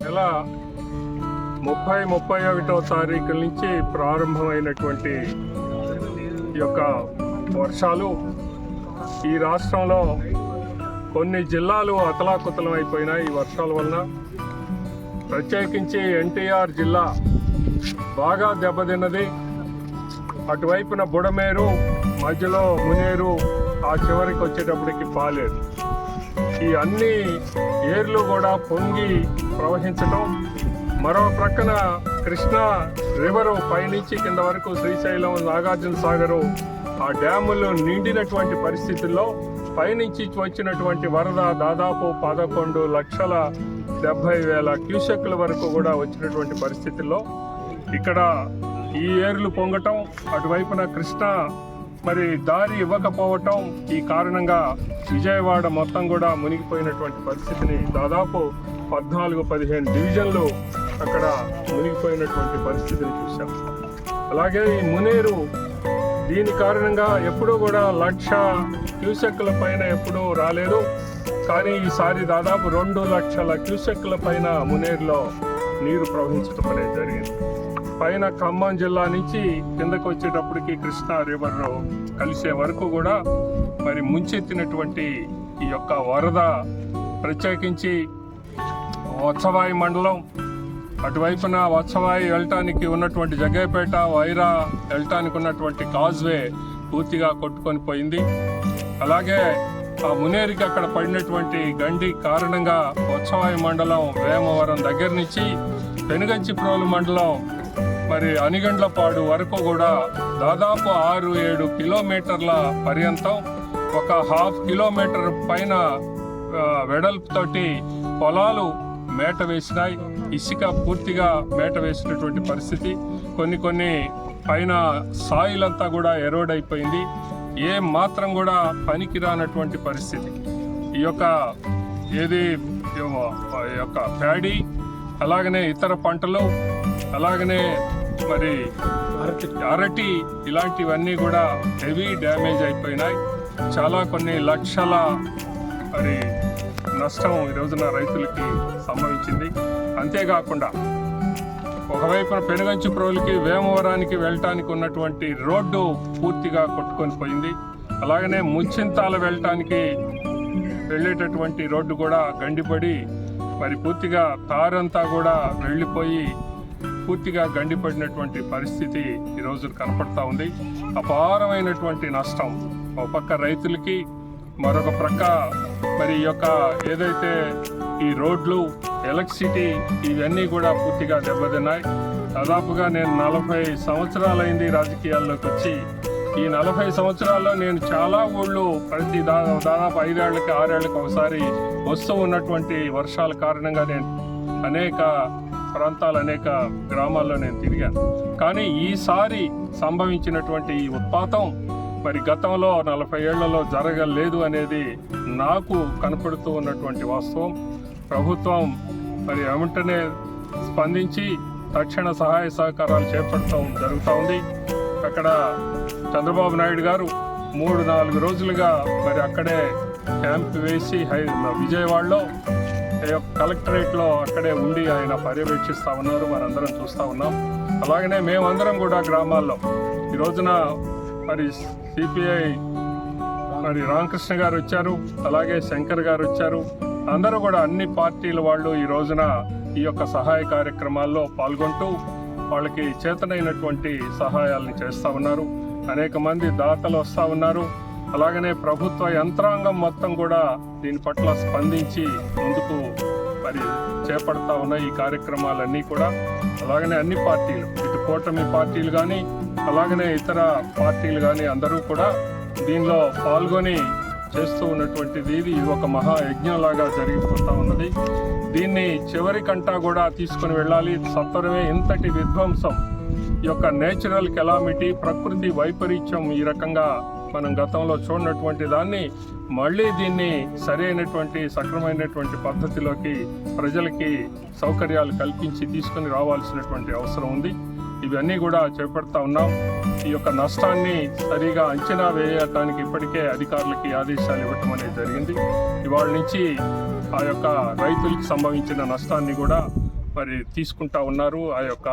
నెల 30-31వ తారీఖుల నుంచి ప్రారంభమైనటువంటి ఈ యొక్క వర్షాలు ఈ రాష్ట్రంలో కొన్ని జిల్లాలు అతలాకుతలం అయిపోయినాయి. ఈ వర్షాల వలన ప్రత్యేకించి ఎన్టీఆర్ జిల్లా బాగా దెబ్బతిన్నది. అటువైపున బుడమేరు, మధ్యలో మునేరు, ఆ చివరికి వచ్చేటప్పటికి పాలేరు. ఈ అన్ని ఏర్లు కూడా పొంగి ప్రవహించడం, మరో ప్రక్కన కృష్ణా రివరు పైనుంచి కింద వరకు శ్రీశైలం, నాగార్జున సాగరు ఆ డ్యాములు నిండినటువంటి పరిస్థితుల్లో పైనుంచి వచ్చినటువంటి వరద దాదాపు 11,70,000 క్యూసెక్ల వరకు కూడా వచ్చినటువంటి పరిస్థితుల్లో ఇక్కడ ఈ ఏర్లు పొంగటం, అటువైపున కృష్ణా మరి దారి ఇవ్వకపోవటం, ఈ కారణంగా విజయవాడ మొత్తం కూడా మునిగిపోయినటువంటి పరిస్థితిని, దాదాపు 14-15 డివిజన్లు అక్కడ మునిగిపోయినటువంటి పరిస్థితిని చూశాం. అలాగే ఈ మునేరు దీని కారణంగా ఎప్పుడూ కూడా 1,00,000 క్యూసెక్ల పైన ఎప్పుడూ రాలేదు. కానీ ఈసారి దాదాపు 2 లక్షల క్యూసెక్ల పైన మునేరులో నీరు ప్రవహించడం అనేది జరిగింది. పైన ఖమ్మం జిల్లా నుంచి కిందకు వచ్చేటప్పటికి కృష్ణా రివర్ కలిసే వరకు కూడా మరి ముంచెత్తినటువంటి ఈ యొక్క వరద, ప్రత్యేకించి వత్సవాయి మండలం అటువైపున వత్సవాయి వెళ్ళటానికి ఉన్నటువంటి జగ్గయ్యపేట, వైరా వెళ్ళటానికి ఉన్నటువంటి కాజ్వే పూర్తిగా కొట్టుకొని పోయింది. అలాగే ఆ మునేరికి అక్కడ పడినటువంటి గండి కారణంగా వత్సవాయి మండలం వేమవరం దగ్గర నుంచి పెనుగంచిప్రోలు మండలం మరి అనిగండ్లపాడు వరకు కూడా దాదాపు 6-7 కిలోమీటర్ల పర్యంతం ఒక 1/2 కిలోమీటర్ పైన వెడల్పుతోటి పొలాలు మేట వేసినాయి. ఇసుక పూర్తిగా మేట వేసినటువంటి పరిస్థితి. కొన్ని పైన సాయిల్ అంతా కూడా ఎరోడ్ అయిపోయింది. ఏ మాత్రం కూడా పనికి రానటువంటి పరిస్థితి. ఈ యొక్క ప్యాడీ, అలాగనే ఇతర పంటలు, అలాగనే మరి అరటి, ఇలాంటివన్నీ కూడా హెవీ డ్యామేజ్ అయిపోయినాయి. చాలా కొన్ని లక్షల మరి నష్టం ఈ రోజున రైతులకి సంభవించింది. అంతేకాకుండా ఒకవైపున పెనుగంచిప్రోలుకి వేమవరానికి వెళ్ళటానికి ఉన్నటువంటి రోడ్డు పూర్తిగా కొట్టుకొని పోయింది. అలాగనే ముచ్చింతాల వెళ్ళేటటువంటి రోడ్డు కూడా గండిపడి మరి పూర్తిగా తారంతా కూడా వెళ్ళిపోయి పూర్తిగా గండిపడినటువంటి పరిస్థితి ఈరోజు కనపడతా ఉంది. అపారమైనటువంటి నష్టం ఒక పక్క రైతులకి, మరొక ప్రక్క మరి ఏదైతే ఈ రోడ్లు, ఎలక్ట్రిసిటీ, ఇవన్నీ కూడా పూర్తిగా దెబ్బతిన్నాయి. దాదాపుగా నేను 40 సంవత్సరాలైంది రాజకీయాల్లోకి వచ్చి. ఈ 40 సంవత్సరాల్లో నేను చాలా ఊళ్ళు ప్రతి దాదాపు 5 ఏళ్ళకి 6 ఏళ్ళకి ఒకసారి వస్తూ ఉన్నటువంటి వర్షాల కారణంగా నేను అనేక ప్రాంతాలు, అనేక గ్రామాల్లో నేను తిరిగాను. కానీ ఈసారి సంభవించినటువంటి ఈ ఉత్పాతం మరి గతంలో 40 ఏళ్లలో జరగలేదు అనేది నాకు కనపడుతూ ఉన్నటువంటి వాస్తవం. ప్రభుత్వం మరి వెంటనే స్పందించి తక్షణ సహాయ సహకారాలు చేపట్టడం జరుగుతూ ఉంది. అక్కడ చంద్రబాబు నాయుడు గారు 3-4 రోజులుగా మరి అక్కడే క్యాంప్ వేసి విజయవాడలో కలెక్టరేట్లో అక్కడే ఉండి ఆయన పర్యవేక్షిస్తూ ఉన్నారు. మనందరం చూస్తూ ఉన్నాం. అలాగనే మేమందరం కూడా గ్రామాల్లో ఈ రోజున మరి సిపిఐ మరి రామకృష్ణ గారు వచ్చారు, అలాగే శంకర్ గారు వచ్చారు. అందరూ కూడా అన్ని పార్టీల వాళ్ళు ఈ రోజున ఈ యొక్క సహాయ కార్యక్రమాల్లో పాల్గొంటూ వాళ్ళకి చేతనైనటువంటి సహాయాలను చేస్తూ ఉన్నారు. అనేక మంది దాతలు వస్తూ ఉన్నారు. అలాగనే ప్రభుత్వ యంత్రాంగం మొత్తం కూడా దీని పట్ల స్పందించి ముందుకు మరి చేపడతా ఉన్న ఈ కార్యక్రమాలన్నీ కూడా. అలాగనే అన్ని పార్టీలు, ఇటు కూటమి పార్టీలు కానీ, అలాగనే ఇతర పార్టీలు కానీ అందరూ కూడా దీనిలో పాల్గొని చేస్తూ ఉన్నటువంటిది. ఇది ఒక మహాయజ్ఞంలాగా జరిగిపోతూ ఉన్నది. దీన్ని చివరికంటా కూడా తీసుకొని వెళ్ళాలి. సత్వరమే ఇంతటి విధ్వంసం, ఈ యొక్క నేచురల్ కెలామిటీ, ప్రకృతి వైపరీత్యం, ఈ రకంగా మనం గతంలో చూడనటువంటి దాన్ని మళ్ళీ దీన్ని సరైనటువంటి సక్రమైనటువంటి పద్ధతిలోకి ప్రజలకి సౌకర్యాలు కల్పించి తీసుకొని రావాల్సినటువంటి అవసరం ఉంది. ఇవన్నీ కూడా చేపడతా ఉన్నాం. ఈ యొక్క నష్టాన్ని సరిగా అంచనా వేయడానికి ఇప్పటికే అధికారులకి ఆదేశాలు ఇవ్వటం అనేది జరిగింది. ఇవాళ నుంచి ఆ యొక్క రైతులకు సంభవించిన నష్టాన్ని కూడా మరి తీసుకుంటా ఉన్నారు. ఆ యొక్క